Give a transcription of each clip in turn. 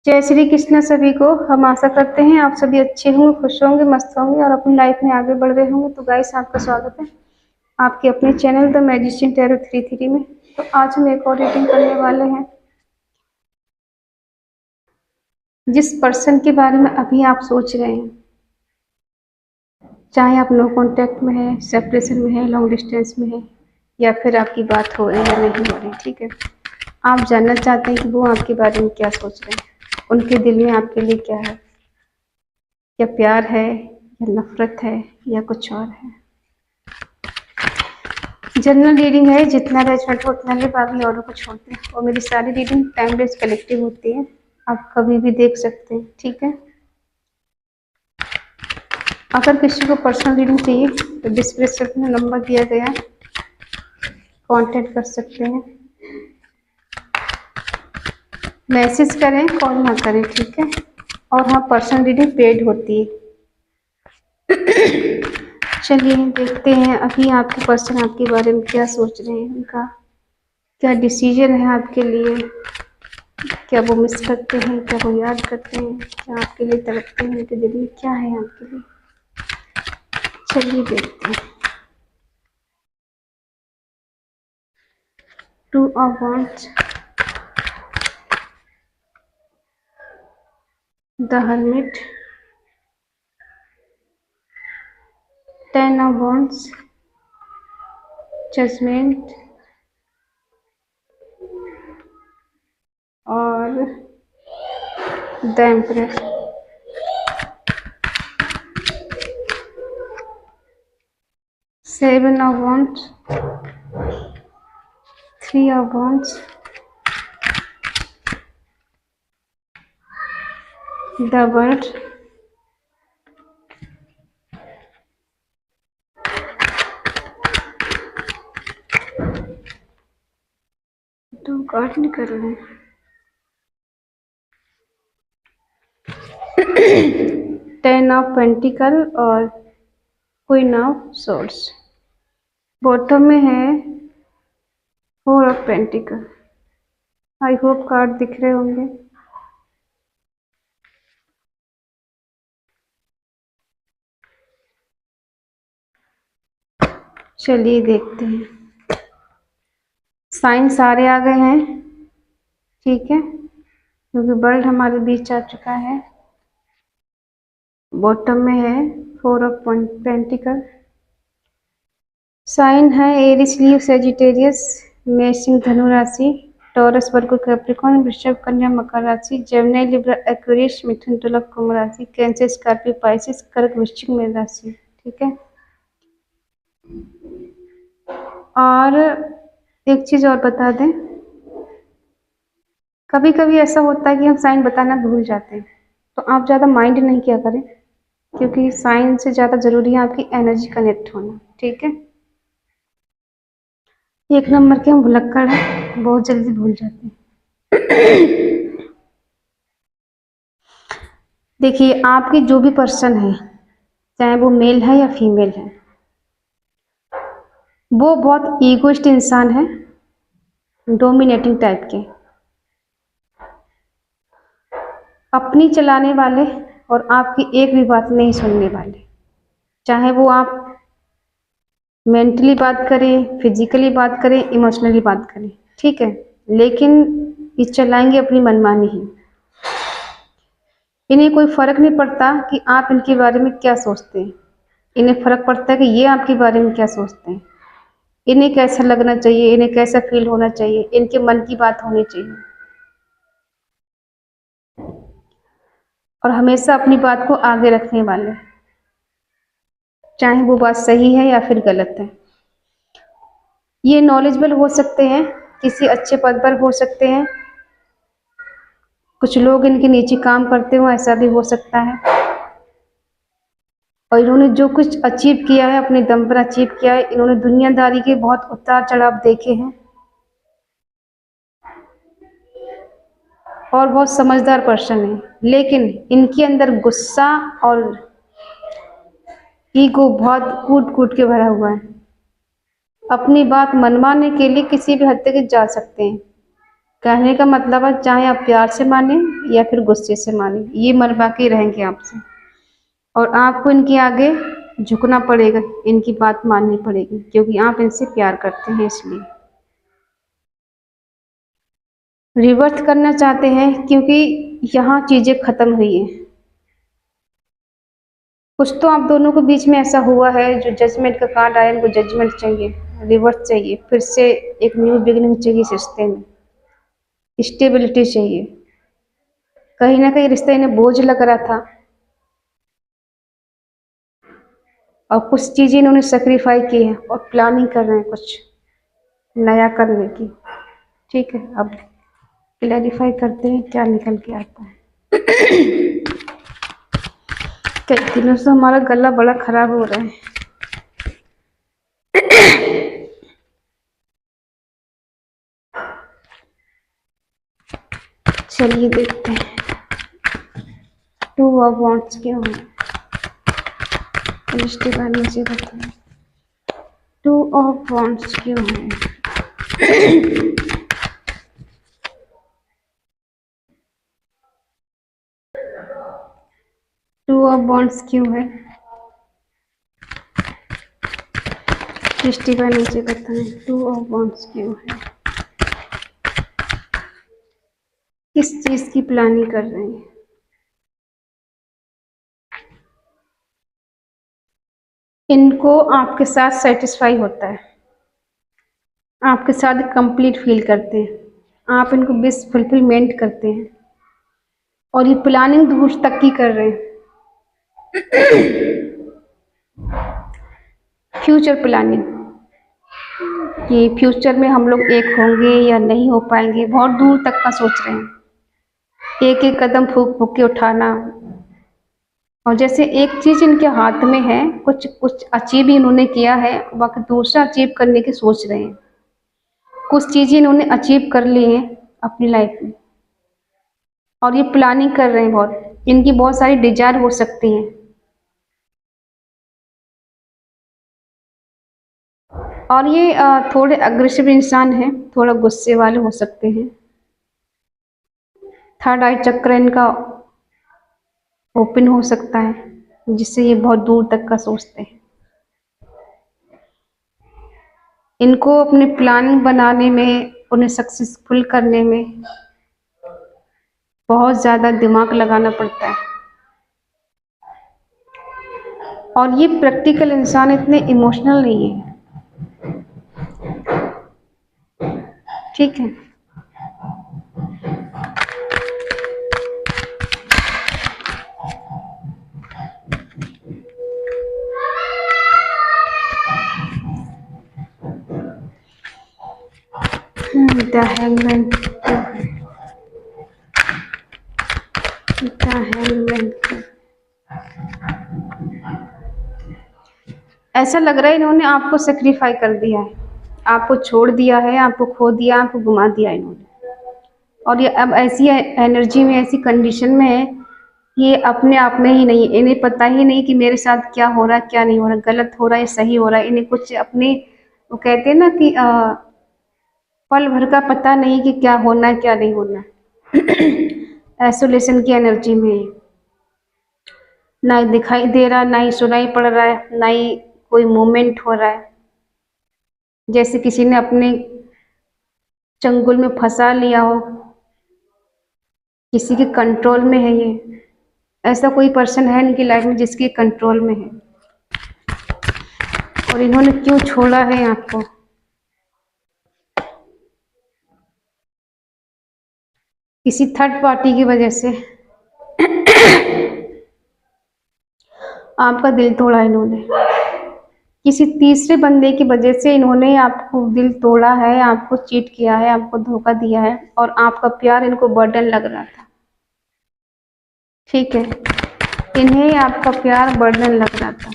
जय श्री कृष्ण सभी को। हम आशा करते हैं आप सभी अच्छे होंगे, खुश होंगे, मस्त होंगे और अपनी लाइफ में आगे बढ़ रहे होंगे। तो गाइस, आपका स्वागत है आपके अपने चैनल द मैजिशियन टैरो 33 में। तो आज हम एक और रीडिंग करने वाले हैं। जिस पर्सन के बारे में अभी आप सोच रहे हैं, चाहे आप नो कांटेक्ट में है, सेपरेशन में है, लॉन्ग डिस्टेंस में है, या फिर आपकी बात हो रही है या नहीं हो रही, ठीक है, आप जानना चाहते हैं कि वो आपके बारे में क्या सोच रहे हैं, उनके दिल में आपके लिए क्या है, क्या प्यार है या नफरत है या कुछ और है। जनरल रीडिंग है, जितना रेजमेंट हो उतना ले, बाकी औरों को छोड़ते हैं। और मेरी सारी रीडिंग टाइम बेस कलेक्टिव होती है, आप कभी भी देख सकते हैं, ठीक है। अगर किसी को पर्सनल रीडिंग चाहिए तो डिस्क्रिप्शन में नंबर दिया गया है, कांटेक्ट कर सकते हैं। मैसेज करें, कॉल ना करें, ठीक है। और हाँ, पर्सनल रीडिंग पेड होती है। चलिए देखते हैं अभी आपके पर्सन आपके बारे में क्या सोच रहे हैं, उनका क्या डिसीजन है आपके लिए। क्या वो मिस करते हैं, क्या वो याद करते हैं, क्या आपके लिए तड़पते हैं, उनके दिल में क्या है आपके लिए। चलिए देखते हैं। 2 of wands, the hermit, 10 of wands, judgement और the emperor. Seven of wands, 3 of wands, the world, दो कार्ड निकल रहे हैं। 10 ऑफ पेंटिकल और क्वीन ऑफ सोर्ड्स। बॉटम में है 4 of pentacle. I hope card दिख रहे होंगे। चलिए देखते हैं। साइन सारे आ गए हैं, ठीक है, क्योंकि वर्ल्ड हमारे बीच आ चुका है। बॉटम में है 4 ऑफ पेंटिकल। साइन है एरिस, लीव, सेजिटेरियस, मेष, सिंह, धनु राशि, टॉरस, वर्गो, कैप्रिकॉर्न, वृषभ, कन्या, मकर राशि, जेमिनी, लिब्रा, एक्वेरियस, मिथुन, तुला, कुंभ राशि, कैंसर, स्कॉर्पियो, पाइसिस, कर्क, वृश्चिक, मीन राशि, ठीक है। और एक चीज और बता दें, कभी कभी ऐसा होता है कि हम साइन बताना भूल जाते हैं, तो आप ज़्यादा माइंड नहीं किया करें, क्योंकि साइन से ज़्यादा ज़रूरी है आपकी एनर्जी कनेक्ट होना, ठीक है। एक नंबर के हम भुलक्कड़ हैं, बहुत जल्दी भूल जाते हैं। देखिए, आपके जो भी पर्सन है, चाहे वो मेल है या फीमेल है, वो बहुत ईगोइस्ट इंसान है, डोमिनेटिंग टाइप के, अपनी चलाने वाले और आपकी एक भी बात नहीं सुनने वाले। चाहे वो आप मेंटली बात करें, फिजिकली बात करें, इमोशनली बात करें, ठीक है, लेकिन ये चलाएंगे अपनी मनमानी ही। इन्हें कोई फर्क नहीं पड़ता कि आप इनके बारे में क्या सोचते हैं, इन्हें फर्क पड़ता है कि ये आपके बारे में क्या सोचते हैं, इन्हें कैसा लगना चाहिए, इन्हें कैसा फील होना चाहिए, इनके मन की बात होनी चाहिए। और हमेशा अपनी बात को आगे रखने वाले, चाहे वो बात सही है या फिर गलत है। ये नॉलेजेबल हो सकते हैं, किसी अच्छे पद पर हो सकते हैं, कुछ लोग इनके नीचे काम करते हो, ऐसा भी हो सकता है। और इन्होंने जो कुछ अचीव किया है, अपने दम पर अचीव किया है। इन्होंने दुनियादारी के बहुत उतार चढ़ाव देखे हैं और बहुत समझदार पर्सन है, लेकिन इनके अंदर गुस्सा और ईगो बहुत कूट कूट के भरा हुआ है। अपनी बात मनवाने के लिए किसी भी हद तक जा सकते हैं, कहने का मतलब है चाहे आप प्यार से माने या फिर गुस्से से माने, ये मरवा के रहेंगे आपसे। और आपको इनके आगे झुकना पड़ेगा, इनकी बात माननी पड़ेगी, क्योंकि आप इनसे प्यार करते हैं इसलिए। रिवर्स करना चाहते हैं क्योंकि यहाँ चीजें खत्म हुई हैं। कुछ तो आप दोनों के बीच में ऐसा हुआ है जो जजमेंट का कार्ड आया, इनको जजमेंट चाहिए, रिवर्स चाहिए, फिर से एक न्यू बिगिनिंग चाहिए इस रिश्ते में, स्टेबिलिटी चाहिए। कहीं ना कहीं रिश्ते इन्हें बोझ लग रहा था और कुछ चीजें इन्होंने सेक्रीफाई की है और प्लानिंग कर रहे हैं कुछ नया करने की। ठीक है, अब क्लैरिफाई करते हैं क्या निकल के आता है। कई दिनों से हमारा गला बड़ा खराब हो रहा है। चलिए देखते हैं टू ऑफ वांट्स क्यों है, रिश्ते का नीचे बताएं। टू ऑफ वांट्स क्यों है? टू ऑफ वांट्स क्यों है? रिश्ते का नीचे बताएं। टू ऑफ वांट्स क्यों है? किस चीज की प्लानिंग कर रहे हैं? इनको आपके साथ सेटिस्फाई होता है, आपके साथ कंप्लीट फील करते हैं, आप इनको विश फुलफिलमेंट करते हैं। और ये प्लानिंग दूर तक की कर रहे हैं, फ्यूचर प्लानिंग कि फ्यूचर में हम लोग एक होंगे या नहीं हो पाएंगे, बहुत दूर तक का सोच रहे हैं। एक एक कदम फूक फूक के उठाना। और जैसे एक चीज इनके हाथ में है, कुछ कुछ अचीव इन्होंने किया है, बाकी दूसरा अचीव करने की सोच रहे हैं। कुछ चीजें इन्होंने अचीव कर ली हैं अपनी लाइफ में और ये प्लानिंग कर रहे हैं बहुत, इनकी बहुत सारी डिजायर हो सकती हैं। और ये थोड़े अग्रेसिव इंसान हैं, थोड़ा गुस्से वाले हो सकते हैं। थर्ड आई चक्र इनका ओपन हो सकता है, जिससे ये बहुत दूर तक का सोचते हैं। इनको अपने प्लान बनाने में, उन्हें सक्सेसफुल करने में बहुत ज़्यादा दिमाग लगाना पड़ता है। और ये प्रैक्टिकल इंसान इतने इमोशनल नहीं है। ठीक है, द हैंगमैन, द हैंगमैन। ऐसा लग रहा है इन्होंने आपको सेक्रीफाई कर दिया है, आपको छोड़ दिया है, आपको खो दिया, आपको घुमा दिया इन्होंने। और ये अब ऐसी एनर्जी में, ऐसी कंडीशन में है, ये अपने आप में ही नहीं, इन्हें पता ही नहीं कि मेरे साथ क्या हो रहा है, क्या नहीं हो रहा, गलत हो रहा है, सही हो रहा है। इन्हें कुछ अपने, वो कहते हैं ना कि पल भर का पता नहीं कि क्या होना है क्या नहीं होना। आइसोलेशन की एनर्जी में है। ना ही दिखाई दे रहा, ना ही सुनाई पड़ रहा है, ना ही कोई मूवमेंट हो रहा है। जैसे किसी ने अपने चंगुल में फंसा लिया हो, किसी के कंट्रोल में है ये। ऐसा कोई पर्सन है इनकी लाइफ में जिसके कंट्रोल में है, और इन्होंने क्यों छोड़ा है आपको? किसी थर्ड पार्टी की वजह से आपका दिल तोड़ा इन्होंने। किसी तीसरे बंदे की वजह से इन्होंने आपको दिल तोड़ा है, आपको चीट किया है, आपको धोखा दिया है, और आपका प्यार इनको बर्डन लग रहा था। ठीक है, इन्हें आपका प्यार बर्डन लग रहा था।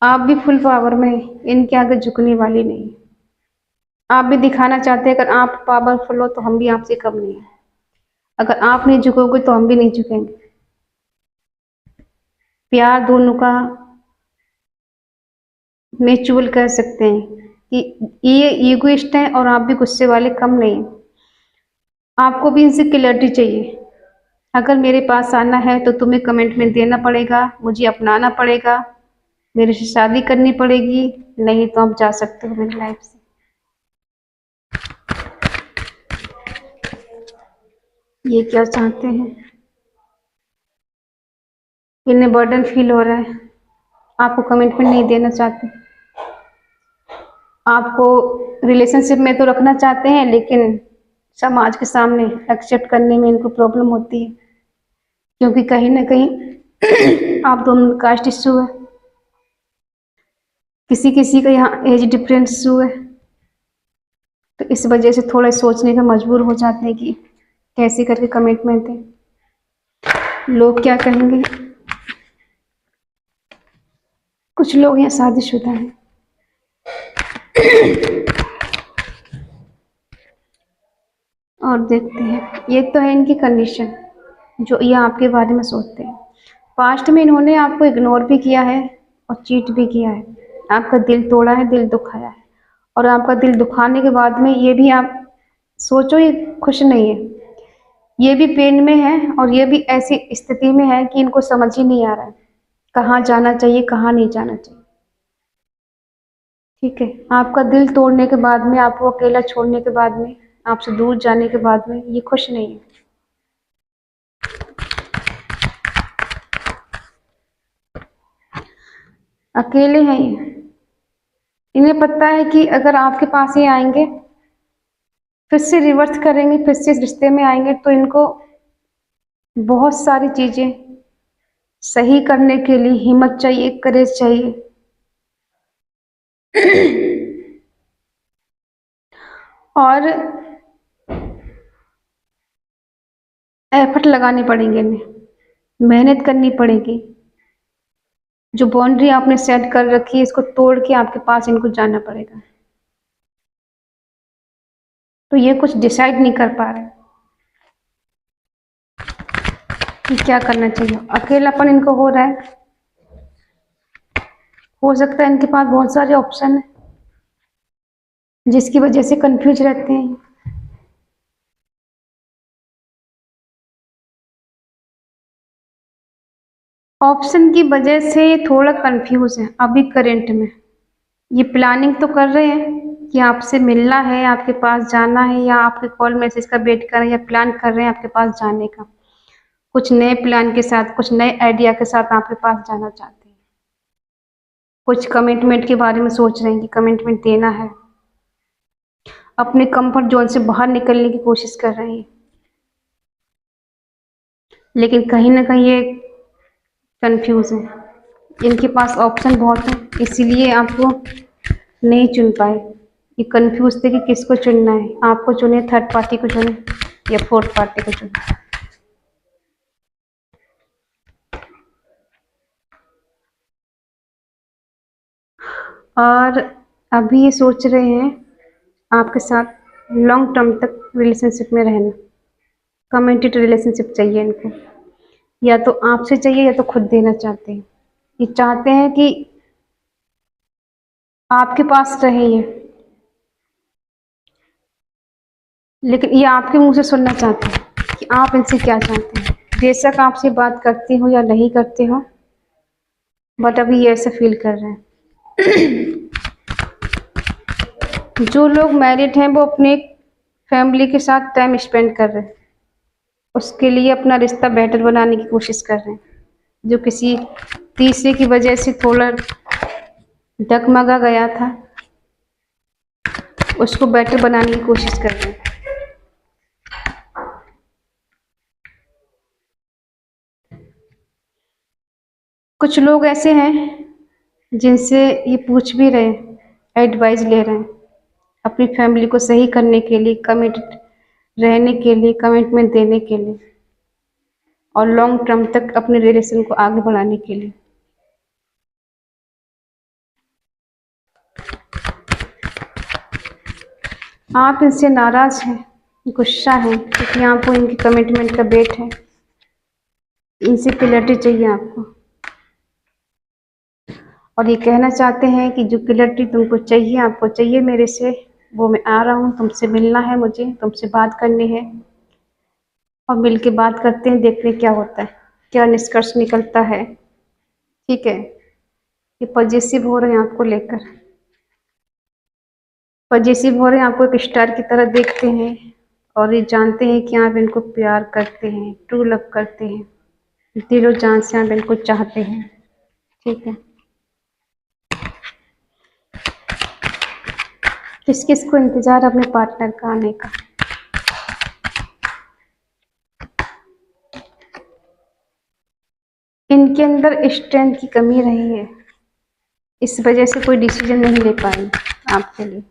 आप भी फुल पावर में, इनके आगे झुकने वाली नहीं। आप भी दिखाना चाहते हैं अगर आप पावरफुल हो तो हम भी आपसे कम नहीं है। अगर आप नहीं झुकोगे तो हम भी नहीं झुकेंगे। प्यार दोनों का म्यूचुअल कह सकते हैं कि ये ईगोइस्ट हैं और आप भी गुस्से वाले कम नहीं हैं। आपको भी इनसे क्लैरिटी चाहिए। अगर मेरे पास आना है तो तुम्हें कमिटमेंट देना पड़ेगा, मुझे अपनाना पड़ेगा, मेरे से शादी करनी पड़ेगी, नहीं तो आप जा सकते हो मेरी लाइफ से। ये क्या चाहते हैं? इन्हें बर्डन फील हो रहा है, आपको कमिटमेंट नहीं देना चाहते, आपको रिलेशनशिप में तो रखना चाहते हैं लेकिन समाज के सामने एक्सेप्ट करने में इनको प्रॉब्लम होती है, क्योंकि कहीं ना कहीं आप दोनों कास्ट इशू है, किसी किसी का यहाँ एज डिफरेंस इशू है, तो इस वजह से थोड़ा सोचने का मजबूर हो जाते हैं कि कैसे करके कमिटमेंट है, लोग क्या कहेंगे। कुछ लोग यहाँ शादीशुदा हैं। और देखते हैं, ये तो है इनकी कंडीशन जो ये आपके बारे में सोचते हैं। पास्ट में इन्होंने आपको इग्नोर भी किया है और चीट भी किया है, आपका दिल तोड़ा है, दिल दुखाया है, और आपका दिल दुखाने के बाद में ये भी आप सोचो ये खुश नहीं है, ये भी पेन में है और ये भी ऐसी स्थिति में है कि इनको समझ ही नहीं आ रहा है कहाँ जाना चाहिए, कहाँ नहीं जाना चाहिए। ठीक है, आपका दिल तोड़ने के बाद में, आपको अकेला छोड़ने के बाद में, आपसे दूर जाने के बाद में ये खुश नहीं है। अकेले हैं ये, इन्हें पता है कि अगर आपके पास ही आएंगे, फिर से रिवर्स करेंगे, फिर से इस रिश्ते में आएंगे, तो इनको बहुत सारी चीजें सही करने के लिए हिम्मत चाहिए, करेज चाहिए। और एफर्ट लगाने पड़ेंगे, इन्हें मेहनत करनी पड़ेगी। जो बाउंड्री आपने सेट कर रखी है इसको तोड़ के आपके पास इनको जाना पड़ेगा। तो ये कुछ डिसाइड नहीं कर पा रहे कि क्या करना चाहिए। अकेलापन इनको हो रहा है, हो सकता है इनके पास बहुत सारे ऑप्शन है जिसकी वजह से कंफ्यूज रहते हैं। ऑप्शन की वजह से ये थोड़ा कंफ्यूज है अभी करंट में। ये प्लानिंग तो कर रहे हैं कि आपसे मिलना है, आपके पास जाना है, या आपके कॉल मैसेज का वेट कर रहे हैं, या प्लान कर रहे हैं आपके पास जाने का, कुछ नए प्लान के साथ, कुछ नए आइडिया के साथ आपके पास जाना चाहते हैं। कुछ कमिटमेंट के बारे में सोच रहे हैं कि कमिटमेंट देना है, अपने कंफर्ट जोन से बाहर निकलने की कोशिश कर रहे हैं, लेकिन कहीं ना कहीं ये कंफ्यूज है। इनके पास ऑप्शन बहुत है, इसीलिए आपको नहीं चुन पाए। ये कंफ्यूज थे कि किसको चुनना है, आपको चुने, थर्ड पार्टी को चुने, या फोर्थ पार्टी को चुने। और अभी ये सोच रहे हैं आपके साथ लॉन्ग टर्म तक रिलेशनशिप में रहना। कमिटेड रिलेशनशिप चाहिए इनको, या तो आपसे चाहिए या तो खुद देना चाहते हैं। ये चाहते हैं कि आपके पास रहे ये, लेकिन ये आपके मुंह से सुनना चाहते हैं कि आप इनसे क्या चाहते हैं। बेशक आपसे बात करते हो या नहीं करते हो, बट अभी ये ऐसा फील कर रहे हैं। जो लोग मैरिड हैं वो अपने फैमिली के साथ टाइम स्पेंड कर रहे हैं, उसके लिए अपना रिश्ता बेटर बनाने की कोशिश कर रहे हैं। जो किसी तीसरे की वजह से थोड़ा डगमगा गया था, उसको बेटर बनाने की कोशिश कर रहे हैं। कुछ लोग ऐसे हैं जिनसे ये पूछ भी रहे हैं, एडवाइस ले रहे हैं अपनी फैमिली को सही करने के लिए, कमिटेड रहने के लिए, कमिटमेंट देने के लिए, और लॉन्ग टर्म तक अपने रिलेशन को आगे बढ़ाने के लिए। आप इनसे नाराज हैं, गुस्सा हैं, क्योंकि आपको इनकी कमिटमेंट का वेट है। इनसे क्लैरिटी चाहिए आपको। और ये कहना चाहते हैं कि जो क्लैरिटी तुमको चाहिए, आपको चाहिए मेरे से, वो मैं आ रहा हूँ, तुमसे मिलना है, मुझे तुमसे बात करनी है। और मिल के बात करते हैं, देखते हैं क्या होता है, क्या निष्कर्ष निकलता है। ठीक है, ये पॉजिटिव हो रहे हैं आपको लेकर, पॉजिटिव हो रहे हैं, आपको एक स्टार की तरह देखते हैं और ये जानते हैं कि आप इनको प्यार करते हैं, ट्रू लव करते हैं, दिलो जान से आप इनको चाहते हैं। ठीक है, किस किस को इंतजार अपने पार्टनर का आने का। इनके अंदर स्ट्रेंथ की कमी रही है, इस वजह से कोई डिसीजन नहीं ले पाए आपके लिए।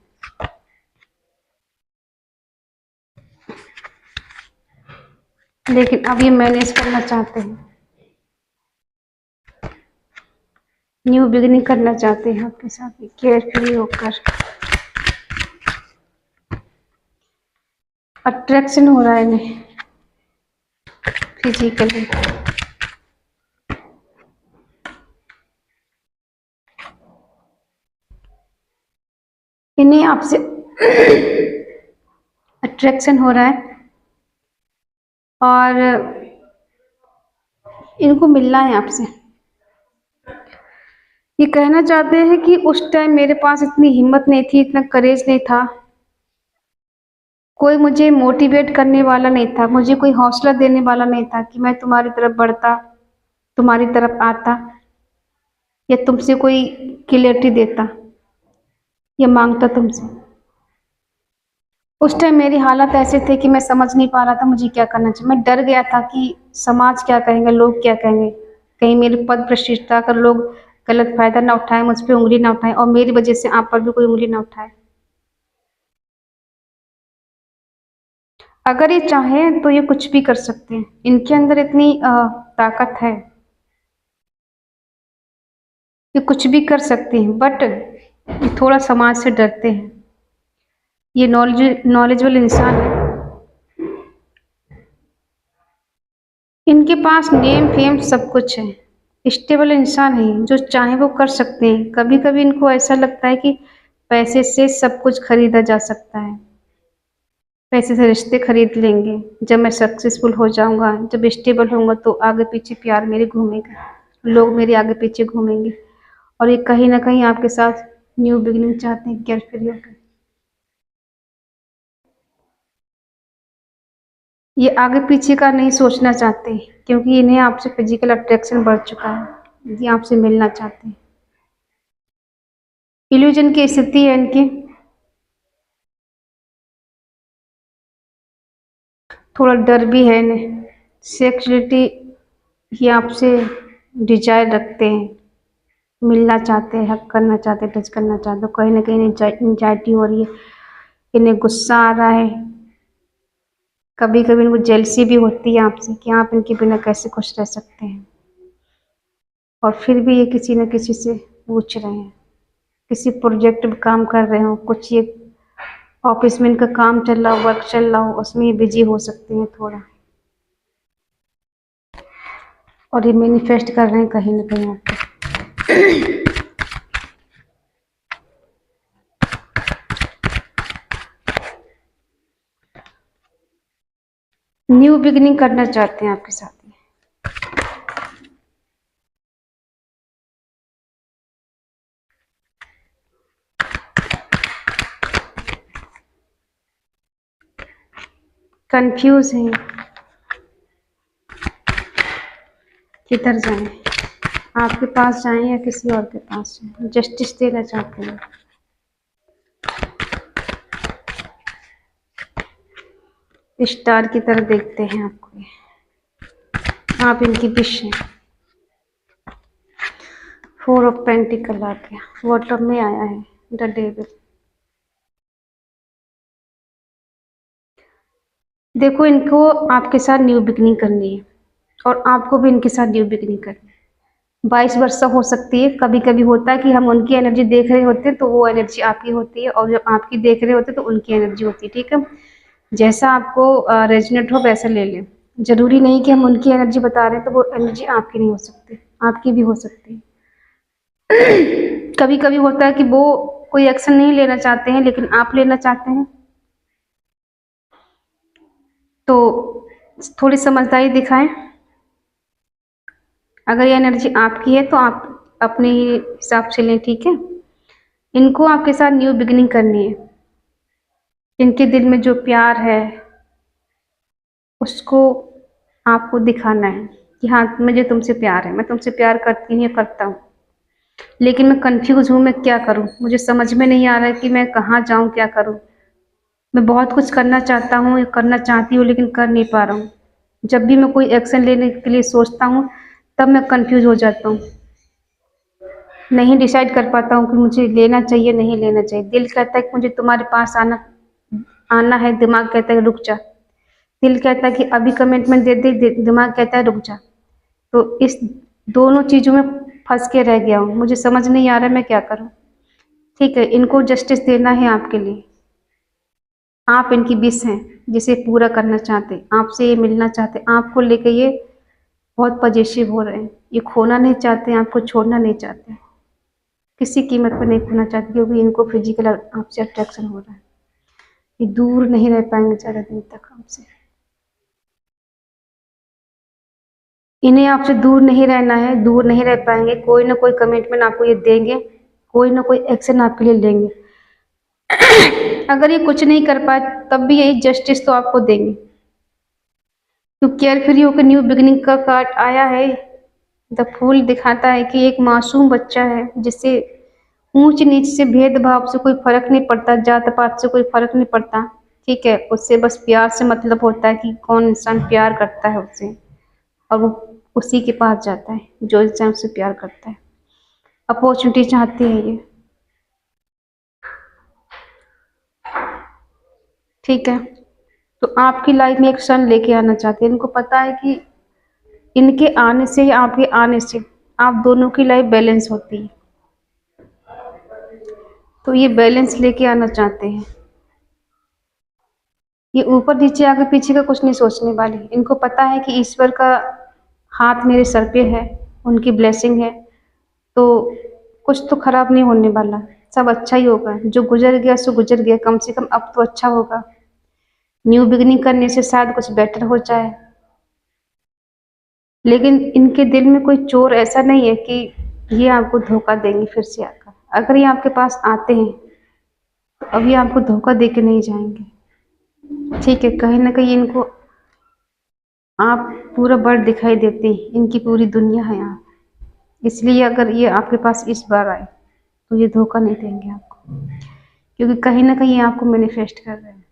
लेकिन अब ये मैनेज करना चाहते हैं, न्यू बिगिनिंग करना चाहते हैं आपके साथ केयरफुली होकर। अट्रैक्शन हो रहा है इन्हें फिजिकली। इन्हें आपसे अट्रैक्शन हो रहा है और इनको मिलना है आपसे। ये कहना चाहते हैं कि उस टाइम मेरे पास इतनी हिम्मत नहीं थी, इतना करेज नहीं था, कोई मुझे मोटिवेट करने वाला नहीं था, मुझे कोई हौसला देने वाला नहीं था कि मैं तुम्हारी तरफ बढ़ता, तुम्हारी तरफ आता, या तुमसे कोई क्लैरिटी देता या मांगता तुमसे। उस टाइम मेरी हालत ऐसे थे कि मैं समझ नहीं पा रहा था मुझे क्या करना चाहिए। मैं डर गया था कि समाज क्या कहेंगे, लोग क्या कहेंगे, कहीं मेरे पद प्रतिष्ठा कर लोग गलत फायदा ना उठाए, मुझ पर उंगली ना उठाए और मेरी वजह से आप पर भी कोई उंगली ना उठाए। अगर ये चाहें तो ये कुछ भी कर सकते हैं, इनके अंदर इतनी ताकत है, ये कुछ भी कर सकते हैं, बट ये थोड़ा समाज से डरते हैं। ये नॉलेजेबल इंसान है, इनके पास नेम फेम सब कुछ है, स्टेबल इंसान है, जो चाहे वो कर सकते हैं। कभी कभी इनको ऐसा लगता है कि पैसे से सब कुछ खरीदा जा सकता है, पैसे से रिश्ते खरीद लेंगे, जब मैं सक्सेसफुल हो जाऊंगा, जब स्टेबल होऊंगा तो आगे पीछे प्यार मेरे घूमेगा, लोग मेरे आगे पीछे घूमेंगे। और ये कहीं ना कहीं आपके साथ न्यू बिगिनिंग चाहते हैं, केयर फ्री होकर। ये आगे पीछे का नहीं सोचना चाहते, क्योंकि इन्हें आपसे फिजिकल अट्रैक्शन बढ़ चुका है, ये आपसे मिलना चाहते हैं। इल्यूजन की स्थिति है इनकी, थोड़ा डर भी है इन्हें, सेक्सुअलिटी ये आपसे डिजायर रखते हैं, मिलना चाहते हैं, हक करना चाहते हैं, टच करना चाहते हैं। कहीं ना कहीं एंजाइटी हो रही है, इन्हें गुस्सा आ रहा है, कभी कभी इनको जेलसी भी होती है आपसे कि आप इनके बिना कैसे खुश रह सकते हैं। और फिर भी ये किसी न किसी से पूछ रहे हैं, किसी प्रोजेक्ट में काम कर रहे हो, कुछ ये ऑफिस में इनका काम चल रहा हो, वर्क चल रहा हो, उसमें ये बिजी हो सकते हैं थोड़ा। और ये मैनिफेस्ट कर रहे हैं कहीं ना कहीं आपको। न्यू बिगिनिंग करना चाहते हैं आपके साथ में। कंफ्यूज हैं, किधर जाएं, आपके पास जाएं या किसी और के पास जाएं, जस्टिस देना चाहते हैं। स्टार की तरह देखते हैं आपको, आप इनकी विश हैं। 4 ऑफ पेंटिकल आ गया, बॉटम में आया है द डेविल। देखो, इनको आपके साथ न्यू बिगनिंग करनी है और आपको भी इनके साथ न्यू बिगनिंग करनी है। 22 वर्षा हो सकती है, कभी कभी होता है कि हम उनकी एनर्जी देख रहे होते हैं तो वो एनर्जी आपकी होती है, और जब आपकी देख रहे होते हैं तो उनकी एनर्जी होती है। ठीक है, जैसा आपको रेजोनेट हो वैसा ले लें। जरूरी नहीं कि हम उनकी एनर्जी बता रहे हैं तो वो एनर्जी आपकी नहीं हो सकती, आपकी भी हो सकती है। कभी कभी होता है कि वो कोई एक्शन नहीं लेना चाहते हैं लेकिन आप लेना चाहते हैं, तो थोड़ी समझदारी दिखाएं। अगर ये एनर्जी आपकी है तो आप अपने ही हिसाब से लें, ठीक है। इनको आपके साथ न्यू बिगिनिंग करनी है। इनके दिल में जो प्यार है उसको आपको दिखाना है कि हाँ मुझे तुमसे प्यार है, मैं तुमसे प्यार करती हूँ, करता हूँ, लेकिन मैं कंफ्यूज हूँ, मैं क्या करूँ, मुझे समझ में नहीं आ रहा है कि मैं कहाँ जाऊँ, क्या करूँ। मैं बहुत कुछ करना चाहता हूँ, करना चाहती हूँ, लेकिन कर नहीं पा रहा हूँ। जब भी मैं कोई एक्शन लेने के लिए सोचता हूँ तब मैं कंफ्यूज हो जाता हूँ, नहीं डिसाइड कर पाता हूँ कि मुझे लेना चाहिए नहीं लेना चाहिए। दिल कहता है कि मुझे तुम्हारे पास आना आना है, दिमाग कहता है रुक जा। दिल कहता है कि अभी कमिटमेंट दे दे, दिमाग कहता है रुक जा। तो इस दोनों चीज़ों में फंस के रह गया हूँ, मुझे समझ नहीं आ रहा है मैं क्या करूँ। ठीक है, इनको जस्टिस देना है आपके लिए। आप इनकी विश हैं जिसे पूरा करना चाहते, आपसे ये मिलना चाहते, आपको लेके ये बहुत पजेसिव हो रहे हैं। ये खोना नहीं चाहते, आपको छोड़ना नहीं चाहते, किसी कीमत पर नहीं खोना चाहते, क्योंकि इनको फिजिकल आपसे अट्रैक्शन हो रहा है। ये दूर नहीं रह पाएंगे ज़्यादा दिन तक आपसे। इन्हें आपसे दूर नहीं रहना है, दूर नहीं रह पाएंगे। कोई ना कोई कमिटमेंट आपको ये देंगे, कोई ना कोई एक्शन आपके लिए लेंगे। अगर ये कुछ नहीं कर पाए तब भी यही जस्टिस तो आपको देंगे, क्योंकि केयर फ्री होकर न्यू बिगिनिंग का कार्ड आया है। द फूल दिखाता है कि एक मासूम बच्चा है जिससे ऊंच नीच से भेदभाव से कोई फर्क नहीं पड़ता, जात पात से कोई फर्क नहीं पड़ता। ठीक है, उससे बस प्यार से मतलब होता है कि कौन इंसान प्यार करता है उससे, और वो उसी के पास जाता है जो इंसान उससे प्यार करता है। अपॉर्चुनिटी चाहती है ये, ठीक है। तो आपकी लाइफ में एक सन लेके आना चाहते हैं। इनको पता है कि इनके आने से या आपके आने से आप दोनों की लाइफ बैलेंस होती है, तो ये बैलेंस लेके आना चाहते हैं। ये ऊपर नीचे आगे पीछे का कुछ नहीं सोचने वाले। इनको पता है कि ईश्वर का हाथ मेरे सर पे है, उनकी ब्लेसिंग है, तो कुछ तो खराब नहीं होने वाला, सब अच्छा ही होगा। जो गुजर गया सो गुजर गया, कम से कम अब तो अच्छा होगा। न्यू बिगिनिंग करने से शायद कुछ बेटर हो जाए। लेकिन इनके दिल में कोई चोर ऐसा नहीं है कि ये आपको धोखा देंगे फिर से आकर। अगर ये आपके पास आते हैं तो अभी आपको धोखा दे के नहीं जाएंगे, ठीक है। कहीं ना कहीं इनको आप पूरा वर्ल्ड दिखाई देते हैं, इनकी पूरी दुनिया है आप, इसलिए अगर ये आपके पास इस बार आए तो ये धोखा नहीं देंगे आपको, क्योंकि कहीं ना कहीं ये आपको मैनिफेस्ट कर रहे हैं।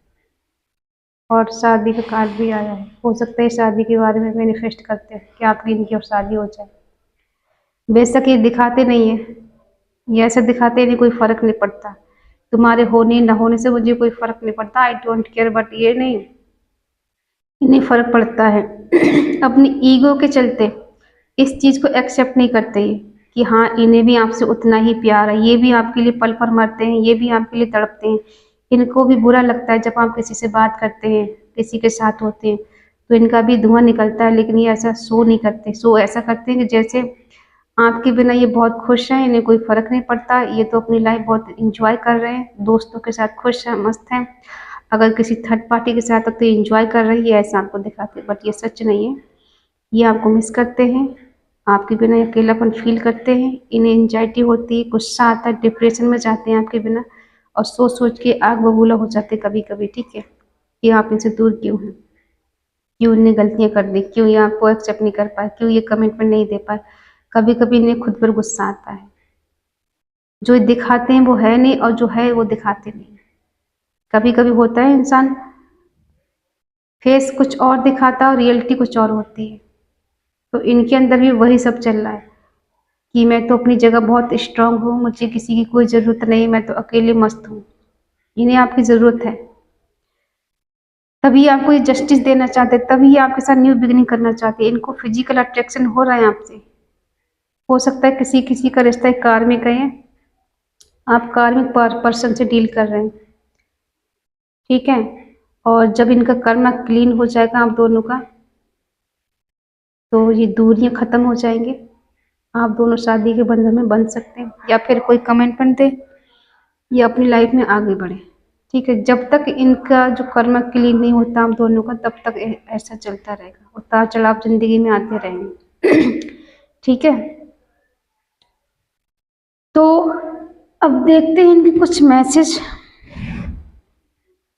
और शादी का कार्ड भी आया है, हो सकता है शादी के बारे में मैनिफेस्ट करते हैं कि आपकी इनकी और शादी हो जाए। बेशक ये दिखाते नहीं है, ये ऐसे दिखाते नहीं, कोई फर्क नहीं पड़ता, तुम्हारे होने न होने से मुझे कोई फर्क नहीं पड़ता, आई डोंट केयर। बट ये नहीं, इन्हें फर्क पड़ता है। अपनी ईगो के चलते इस चीज को एक्सेप्ट नहीं करते ये, कि हाँ इन्हें भी आपसे उतना ही प्यार है, ये भी आपके लिए पल पर मरते हैं, ये भी आपके लिए तड़पते हैं। इनको भी बुरा लगता है जब आप किसी से बात करते हैं, किसी के साथ होते हैं, तो इनका भी धुआं निकलता है। लेकिन ये ऐसा शो नहीं करते, शो ऐसा करते हैं कि जैसे आपके बिना ये बहुत खुश हैं, इन्हें कोई फर्क नहीं पड़ता, ये तो अपनी लाइफ बहुत इंजॉय कर रहे हैं, दोस्तों के साथ खुश हैं, मस्त हैं। अगर किसी थर्ड पार्टी के साथ है तो इंजॉय कर रही है, ऐसा आपको दिखाते हैं, बट ये सच नहीं है। ये आपको मिस करते हैं, आपके बिना अकेलापन फील करते हैं, इन्हें एंजाइटी होती है, गुस्सा आता है, डिप्रेशन में जाते हैं आपके बिना, और सोच सोच के आग बबूला हो जाते हैं कभी कभी, ठीक है। ये आप इनसे दूर क्यों हैं, क्यों इन्हें गलतियां कर दी, क्यों ये आपको एक्सेप्ट नहीं कर पाए, क्यों ये कमिटमेंट नहीं दे पाए। कभी कभी इन्हें खुद पर गुस्सा आता है, जो दिखाते हैं वो है नहीं, और जो है वो दिखाते नहीं। कभी कभी होता है इंसान फेस कुछ और दिखाता है और रियलिटी कुछ और होती है, तो इनके अंदर भी वही सब चल रहा है कि मैं तो अपनी जगह बहुत स्ट्रांग हूँ, मुझे किसी की कोई ज़रूरत नहीं, मैं तो अकेले मस्त हूँ। इन्हें आपकी ज़रूरत है, तभी आपको ये जस्टिस देना चाहते हैं, तभी आपके साथ न्यू बिगिनिंग करना चाहते हैं। इनको फिजिकल अट्रैक्शन हो रहा है आपसे। हो सकता है किसी किसी का रिश्ता एक कार्मिक है, आप कार्मिक पर्सन से डील कर रहे हैं, ठीक है। और जब इनका कर्म क्लीन हो जाएगा आप दोनों का, तो ये दूरियां खत्म हो जाएंगे, आप दोनों शादी के बंधन में बंध सकते हैं, या फिर कोई कमिटमेंट दे या अपनी लाइफ में आगे बढ़े। ठीक है, जब तक इनका जो कर्म क्लीन नहीं होता आप दोनों का, तब तक ऐसा चलता रहेगा, उतार चढ़ाव जिंदगी में आते रहेंगे। ठीक है, तो अब देखते हैं इनके कुछ मैसेज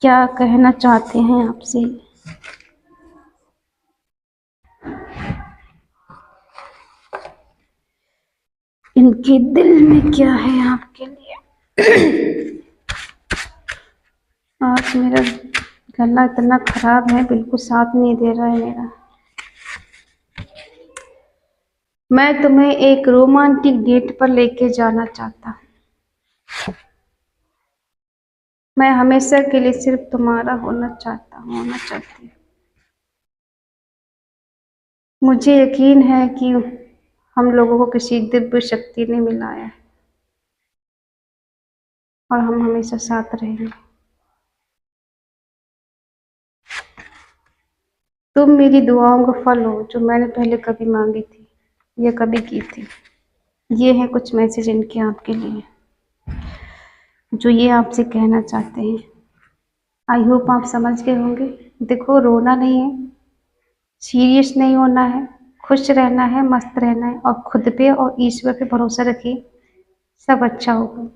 क्या कहना चाहते हैं आपसे। इनके दिल में क्या है आपके लिए। आज मेरा गला इतना खराब है, बिल्कुल साथ नहीं दे रहा है मेरा। मैं तुम्हें एक रोमांटिक डेट पर लेके जाना चाहता हूँ। मैं हमेशा के लिए सिर्फ तुम्हारा होना चाहती हूँ। मुझे यकीन है कि हम लोगों को किसी दिव्य शक्ति ने मिलाया है और हम हमेशा साथ रहेंगे। तुम मेरी दुआओं का फल हो, जो मैंने पहले कभी मांगी थी या कभी की थी। ये है कुछ मैसेज इनके आपके लिए, जो ये आपसे कहना चाहते हैं। आई होप आप समझ गए होंगे। देखो, रोना नहीं है, सीरियस नहीं होना है, खुश रहना है, मस्त रहना है, और खुद पे और ईश्वर पे भरोसा रखिए, सब अच्छा होगा।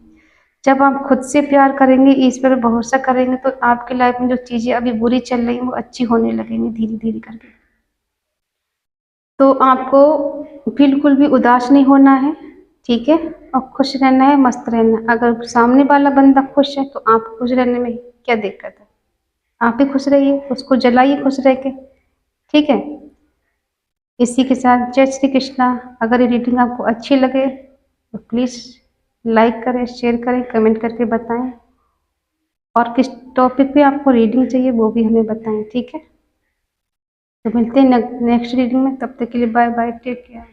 जब आप खुद से प्यार करेंगे, ईश्वर पे भरोसा करेंगे, तो आपकी लाइफ में जो चीजें अभी बुरी चल रही हैं वो अच्छी होने लगेंगी धीरे धीरे करके। तो आपको बिल्कुल भी उदास नहीं होना है, ठीक है, और खुश रहना है, मस्त रहना है। अगर सामने वाला बंदा खुश है तो आप खुश रहने में क्या दिक्कत है, आप भी खुश रहिए, उसको जलाइए खुश रह के। ठीक है, इसी के साथ जय श्री कृष्णा। अगर ये रीडिंग आपको अच्छी लगे तो प्लीज़ लाइक करें, शेयर करें, कमेंट करके बताएं, और किस टॉपिक पे आपको रीडिंग चाहिए वो भी हमें बताएं। ठीक है, तो मिलते हैं नेक्स्ट रीडिंग में, तब तक के लिए बाय बाय, टेक केयर।